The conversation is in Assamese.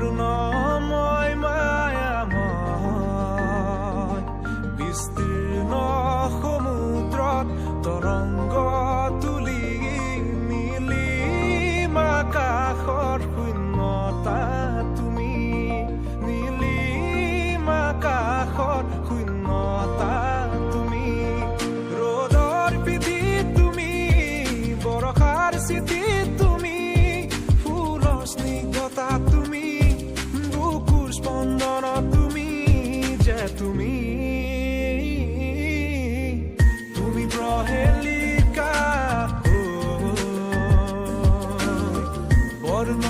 কৰুণাময় মায়াময় বিস্তীৰ্ণ সমুদ্ৰত তৰংগ তুলি নীলিম আকাশৰ শূন্যতা তুমি নীলিম আকাশৰ শূন্যতা তুমি ৰ'দৰ পিঠিত তুমি বৰষাৰ চিঠিত তুমি ফুলৰ স্নিগ্ধতা তুমি বুকুৰ স্পন্দন তুমি যে তুমি তুমি প্ৰহেলিকা বৰ্ণ